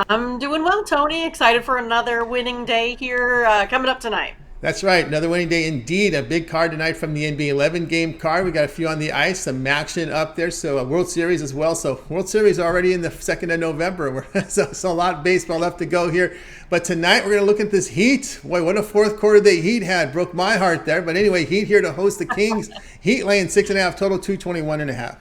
I'm doing well, Tony. Excited for another winning day here coming up tonight. That's right. Another winning day indeed. A big card tonight from the NBA 11 game card. We got a few on the ice, some action up there. So a World Series as well. So World Series already in the 2nd of November. So a lot of baseball left to go here. But tonight we're going to look at this Heat. Boy, what a fourth quarter the Heat had. Broke my heart there. But anyway, Heat here to host the Kings. Heat laying 6.5 total, 221.5.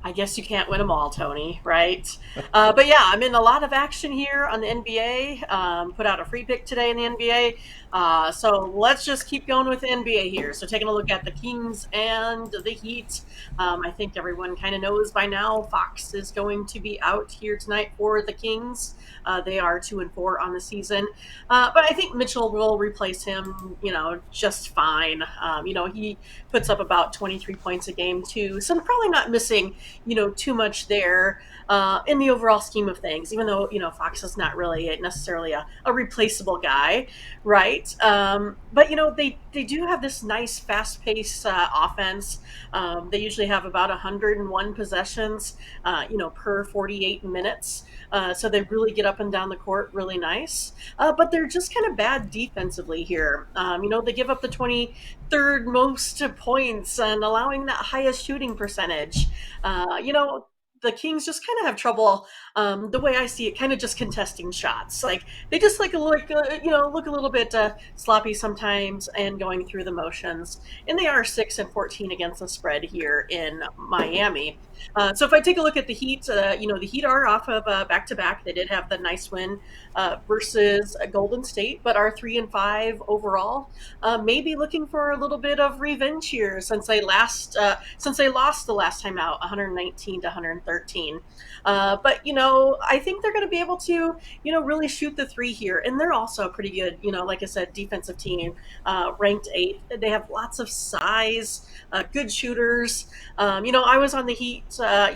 I guess you can't win them all, Tony, right? But yeah, I'm in a lot of action here on the NBA. Put out a free pick today in the NBA. So let's just keep going with the NBA here. So taking a look at the Kings and the Heat. I think everyone kind of knows by now Fox is going to be out here tonight for the Kings. They are 2-4 on the season. But I think Mitchell will replace him, just fine. He puts up about 23 points a game too. So I'm probably not missing, too much there in the overall scheme of things, even though, Fox is not really necessarily a replaceable guy, right? But, they do have this nice fast paced offense. They usually have about 101 possessions, per 48 minutes. So they really get up and down the court really nice. But they're just kind of bad defensively here. They give up the 23rd most points and allowing that highest shooting percentage. The Kings just kind of have trouble. The way I see it, kind of just contesting shots. Like they just look a little bit sloppy sometimes and going through the motions. And they are 6-14 against the spread here in Miami. So if I take a look at the Heat, the Heat are off of back to back. They did have the nice win versus Golden State, but are 3-5 overall. Maybe looking for a little bit of revenge here since they lost the last time out, 119 to 113. But I think they're going to be able to really shoot the three here, and they're also a pretty good like I said, defensive team, ranked 8th. They have lots of size, good shooters. I was on the Heat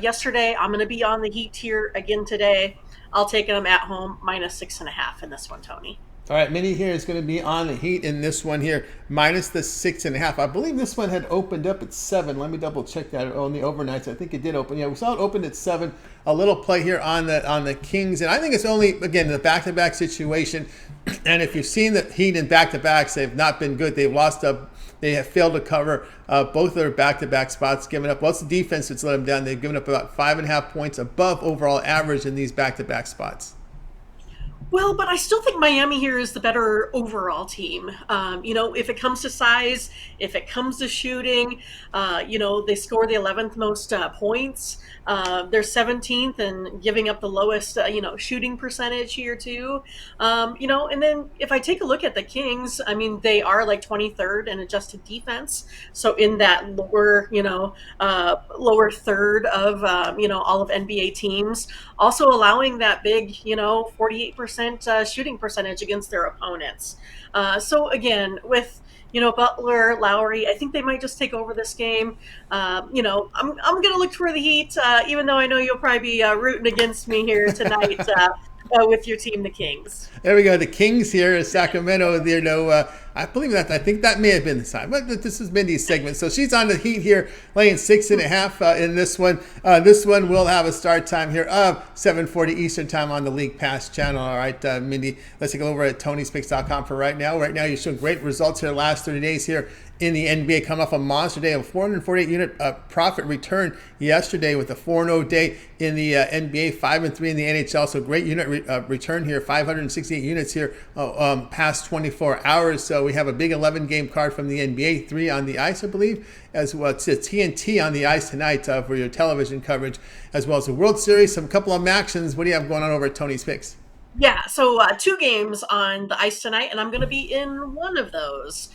yesterday. I'm going to be on the Heat here again today. I'll take them at home -6.5 in this one, Tony. All right, Mindy here is going to be on the Heat in this one here, minus the 6.5. I believe this one had opened up at 7. Let me double check that on the overnights. I think it did open. Yeah, we saw it open at 7. A little play here on the Kings, and I think it's only again the back-to-back situation. And if you've seen the Heat in back-to-backs, they've not been good. They've lost up. They have failed to cover both their back-to-back spots, giving up. Well, it's the defense that's let them down. They've given up about 5.5 points above overall average in these back-to-back spots. Well, but I still think Miami here is the better overall team. If it comes to size, if it comes to shooting, they score the 11th most points. They're 17th and giving up the lowest, shooting percentage here too. And then if I take a look at the Kings, I mean, they are like 23rd in adjusted defense. So in that lower third of, all of NBA teams, also allowing that big, 48% shooting percentage against their opponents. So again, with Butler, Lowry, I think they might just take over this game. I'm going to look for the Heat, even though I know you'll probably be rooting against me here tonight with your team, the Kings. There we go. The Kings here is Sacramento. I believe that. I think that may have been the time. But this is Mindy's segment, so she's on the Heat here, laying 6.5 in this one. This one will have a start time here of 7:40 Eastern time on the League Pass channel. All right, Mindy. Let's take a look over at Tony'sPicks.com for right now. Right now, you're showing great results here the last 30 days here in the NBA, come off a monster day of 448 unit profit return yesterday with a 4-0 day in the NBA, 5-3 in the NHL. So great unit return here, 568 units here past 24 hours. So we have a big 11 game card from the NBA, 3 on the ice, I believe, as well. It's a TNT on the ice tonight for your television coverage, as well as the World Series. Some couple of actions. What do you have going on over at Tony's Picks? Yeah, so 2 games on the ice tonight, and I'm going to be in one of those.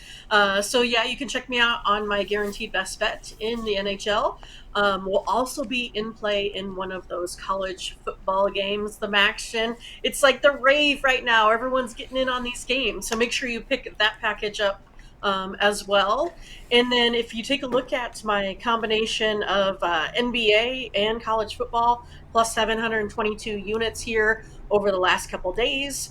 So you can check me out on my guaranteed best bet in the NHL. We'll also be in play in one of those college football games, the Maction. It's like the rave right now. Everyone's getting in on these games, so make sure you pick that package up as well. And then if you take a look at my combination of NBA and college football, plus 722 units here over the last couple days.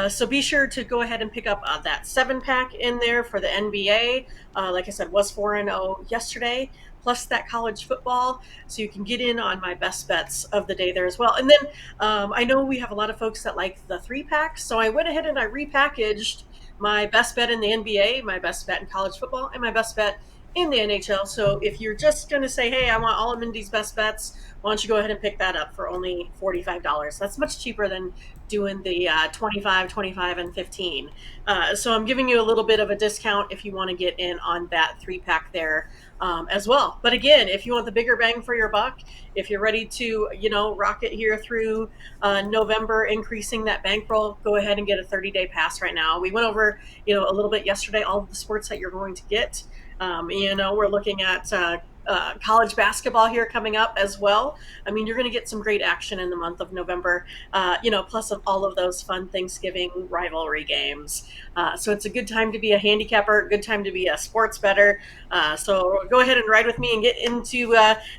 So be sure to go ahead and pick up that 7-pack in there for the NBA. Like I said, was 4-0 yesterday. plus that college football. So you can get in on my best bets of the day there as well. And then I know we have a lot of folks that like the 3-packs. So I went ahead and I repackaged my best bet in the NBA, my best bet in college football, and my best bet in the NHL. So if you're just going to say, hey, I want all of Mindy's best bets, why don't you go ahead and pick that up for only $45? That's much cheaper than doing the 25, 25, and 15. So I'm giving you a little bit of a discount if you want to get in on that 3-pack there as well. But again, if you want the bigger bang for your buck, if you're ready to, rock it here through November, increasing that bankroll, go ahead and get a 30-day pass right now. We went over, a little bit yesterday, all of the sports that you're going to get. We're looking at college basketball here coming up as well. I mean, you're going to get some great action in the month of November, plus all of those fun Thanksgiving rivalry games. So it's a good time to be a handicapper, good time to be a sports bettor. So go ahead and ride with me and get into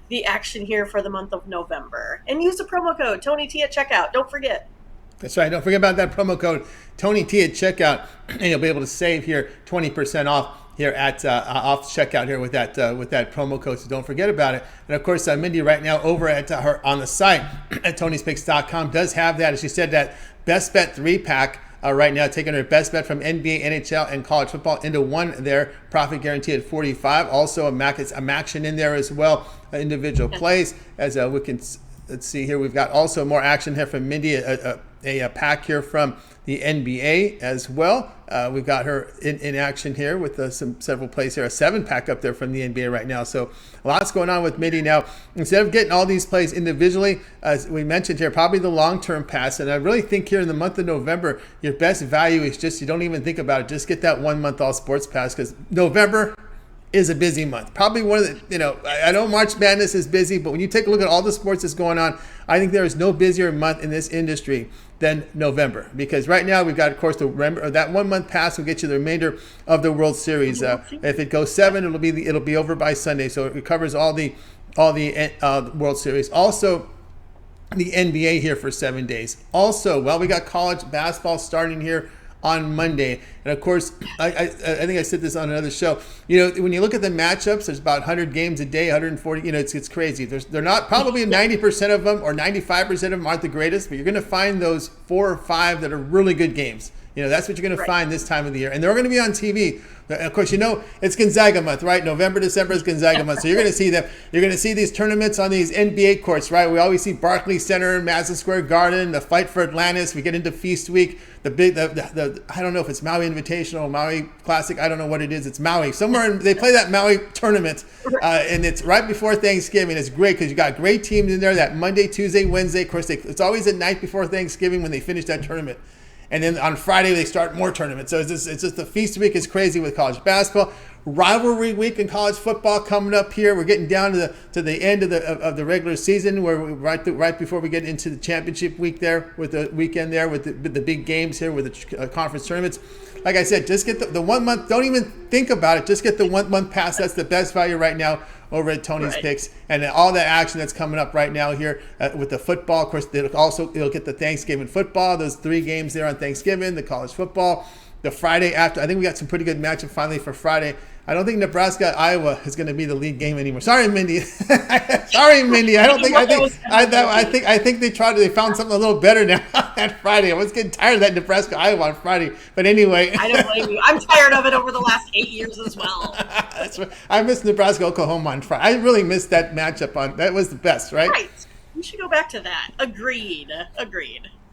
the action here for the month of November. And use the promo code TonyT at checkout. Don't forget. That's right. Don't forget about that promo code TonyT at checkout, and you'll be able to save here 20% off here at off checkout here with that promo code. So don't forget about it. And of course, Mindy right now over at her on the site at Tony'sPicks.com does have that, as she said, that best bet 3-pack. Right now, taking her best bet from NBA, NHL, and college football into one there. Profit guarantee at 45. Also, a action in there as well. Individual plays. As we can, let's see here. We've got also more action here from Mindy. A pack here from the NBA as well. We've got her in action here with several plays here. A 7-pack up there from the NBA right now. So lots going on with Mindy now. Instead of getting all these plays individually, as we mentioned here, probably the long-term pass. And I really think here in the month of November, your best value is just, you don't even think about it. Just get that 1-month all sports pass, because November is a busy month. Probably one of the, I know March Madness is busy, but when you take a look at all the sports that's going on, I think there is no busier month in this industry than November. Because right now we've got, of course, that 1-month pass will get you the remainder of the World Series. If it goes 7, it'll be over by Sunday. So it covers all the World Series. Also, the NBA here for 7 days. Also, we got college basketball starting here on Monday. And of course, I think I said this on another show. When you look at the matchups, there's about 100 games a day, 140. It's crazy. They're not, probably 90% of them or 95% of them aren't the greatest, but you're going to find those 4 or 5 that are really good games. That's what you're going to find this time of the year. And they're going to be on TV. Of course, it's Gonzaga month, right? November, December is Gonzaga month. So you're going to see them. You're going to see these tournaments on these NBA courts, right? We always see Barclays Center, Madison Square Garden, the fight for Atlantis. We get into Feast Week, the I don't know if it's Maui Invitational, Maui Classic. I don't know what it is. It's Maui. They play that Maui tournament, and it's right before Thanksgiving. It's great because you got great teams in there that Monday, Tuesday, Wednesday. Of course, it's always the night before Thanksgiving when they finish that tournament. And then on Friday, they start more tournaments. So it's just the feast week is crazy with college basketball. Rivalry week in college football coming up here. We're getting down to the end of the regular season, where right before we get into the championship week there, with the weekend there, with the big games here, with the conference tournaments. Like I said, just get the 1 month. Don't even think about it. Just get the 1 month pass. That's the best value right now over at Tony's Picks, and all that action that's coming up right now here with the football. Of course, it'll get the Thanksgiving football. Those 3 games there on Thanksgiving, the college football, the Friday after. I think we got some pretty good matchup finally for Friday. I don't think Nebraska Iowa is going to be the lead game anymore. Sorry, Mindy. Sorry, Mindy. I don't think. I think they found something a little better now that Friday. I was getting tired of that Nebraska Iowa on Friday. But anyway, I don't blame you. I'm tired of it over the last 8 years as well. That's right. I missed Nebraska Oklahoma on Friday. I really missed that matchup that was the best, right? Right. We should go back to that. Agreed.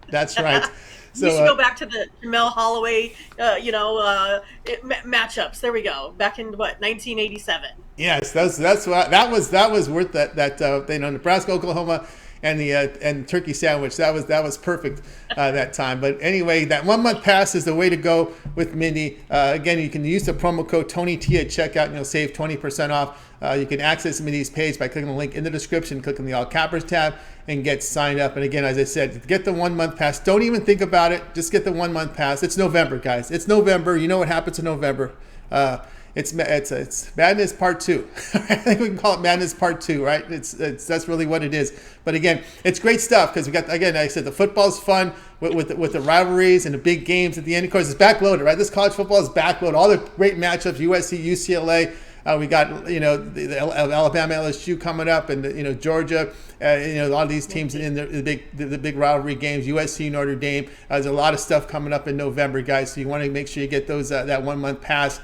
That's right. So, we should go back to the Jamel Holloway, matchups. There we go. Back in 1987. Yes, that was worth that Nebraska, Oklahoma, and the and turkey sandwich. That was perfect that time. But anyway, that 1 month pass is the way to go with Mindy. Again, you can use the promo code TonyT at checkout, and you'll save 20% off. You can access Mindy's page by clicking the link in the description, clicking the All Cappers tab, and get signed up. And again, as I said, get the 1 month pass. Don't even think about it. Just get the 1 month pass. It's November, guys. It's November. You know what happens in November. It's Madness Part 2. I think we can call it Madness Part 2, right? That's really what it is. But again, it's great stuff because we got, again, like I said, the football's fun with the rivalries and the big games at the end. Of course, it's backloaded, right? This college football is backloaded. All the great matchups, USC, UCLA, We got the Alabama LSU coming up, and Georgia. A lot of these teams in the big rivalry games. USC Notre Dame. There's a lot of stuff coming up in November, guys. So you want to make sure you get those that 1 month pass.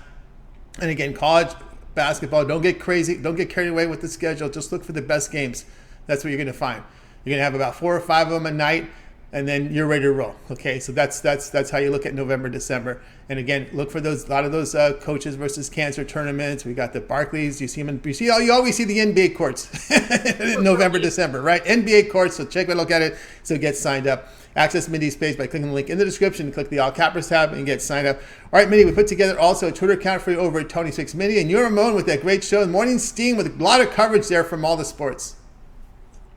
And again, college basketball. Don't get crazy. Don't get carried away with the schedule. Just look for the best games. That's what you're going to find. You're going to have about 4 or 5 of them a night, and then you're ready to roll. Okay, so that's how you look at November, December. And again, look for a lot of those coaches versus cancer tournaments. We got the Barclays. You always see the NBA courts in November, December, right? NBA courts. So check a look at it. So get signed up. Access Mindys Picks by clicking the link in the description. Click the All Cappers tab and get signed up. All right, Mindy, we put together also a Twitter account for you over at Tony 6 Mindy, and you're Ramon with that great show, Morning Steam, with a lot of coverage there from all the sports.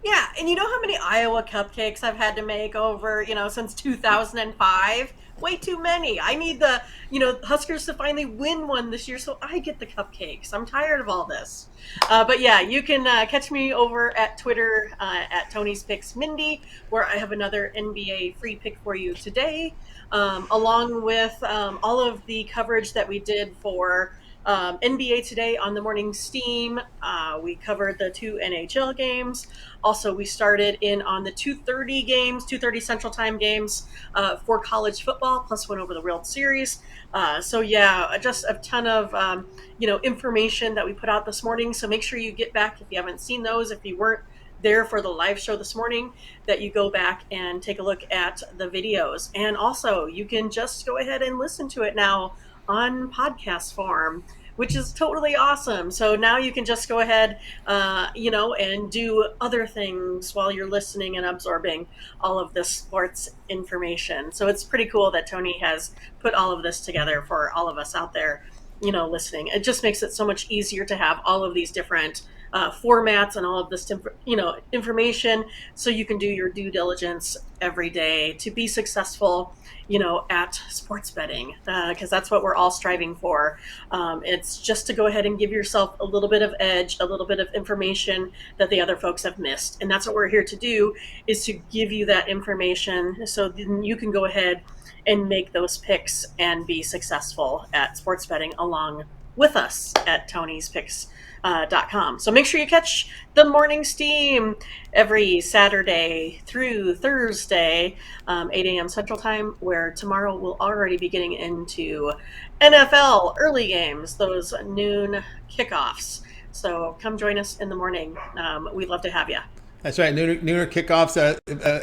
Yeah, and you know how many Iowa cupcakes I've had to make over, since 2005? Way too many. I need the, Huskers to finally win one this year so I get the cupcakes. I'm tired of all this. But yeah, you can catch me over at Twitter at Tony's Picks Mindy, where I have another NBA free pick for you today, along with all of the coverage that we did for NBA Today on the Morning Steam. We covered the 2 NHL games. Also, we started in on the 2:30 games, 2:30 Central Time games for college football, plus went over the World Series. So yeah, just a ton of information that we put out this morning. So make sure you get back if you haven't seen those. If you weren't there for the live show this morning, that you go back and take a look at the videos. And also, you can just go ahead and listen to it now on podcast form, which is totally awesome. So now you can just go ahead, and do other things while you're listening and absorbing all of this sports information. So it's pretty cool that Tony has put all of this together for all of us out there, listening. It just makes it so much easier to have all of these different formats and all of this, information, so you can do your due diligence every day to be successful, at sports betting, because that's what we're all striving for. It's just to go ahead and give yourself a little bit of edge, a little bit of information that the other folks have missed. And that's what we're here to do, is to give you that information so then you can go ahead and make those picks and be successful at sports betting along with us at Tony's Picks. .com. So make sure you catch the Morning Steam every Saturday through Thursday, 8 a.m. Central Time, where tomorrow we'll already be getting into NFL early games, those noon kickoffs. So come join us in the morning. We'd love to have you. That's right. Nooner kickoffs,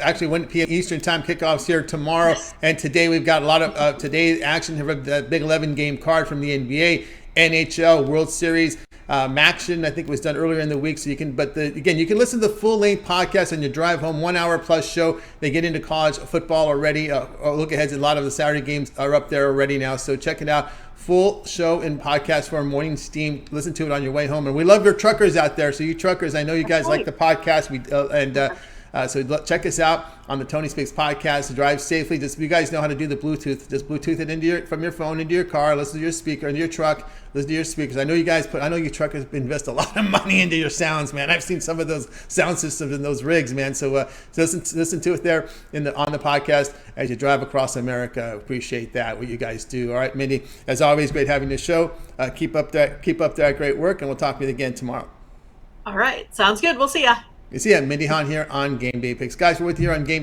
actually 1 p.m. Eastern Time kickoffs here tomorrow. Yes. And today we've got a lot of today's action, the Big 11 game card from the NBA, NHL, World Series. Action, I think, was done earlier in the week, so you can. Again, you can listen to the full-length podcast on your drive home, 1 hour plus show. They get into college football already. Look ahead, a lot of the Saturday games are up there already now, so check it out. Full show in podcast form, Morning Steam. Listen to it on your way home, and we love your truckers out there. So you truckers, I know you guys like the podcast. So check us out on the Tony Picks podcast. Drive safely. Just, you guys know how to do the Bluetooth. Just Bluetooth it from your phone into your car. Listen to your speaker in your truck. Listen to your speakers. I know you truckers invest a lot of money into your sounds, man. I've seen some of those sound systems in those rigs, man. So listen to it there on the podcast as you drive across America. Appreciate that, what you guys do. All right, Mindy. As always, great having the show. Keep up that great work, and we'll talk to you again tomorrow. All right, sounds good. We'll see ya. You see, Mindy Hahne here on Game Day Picks. Guys, we're with you here on Game Day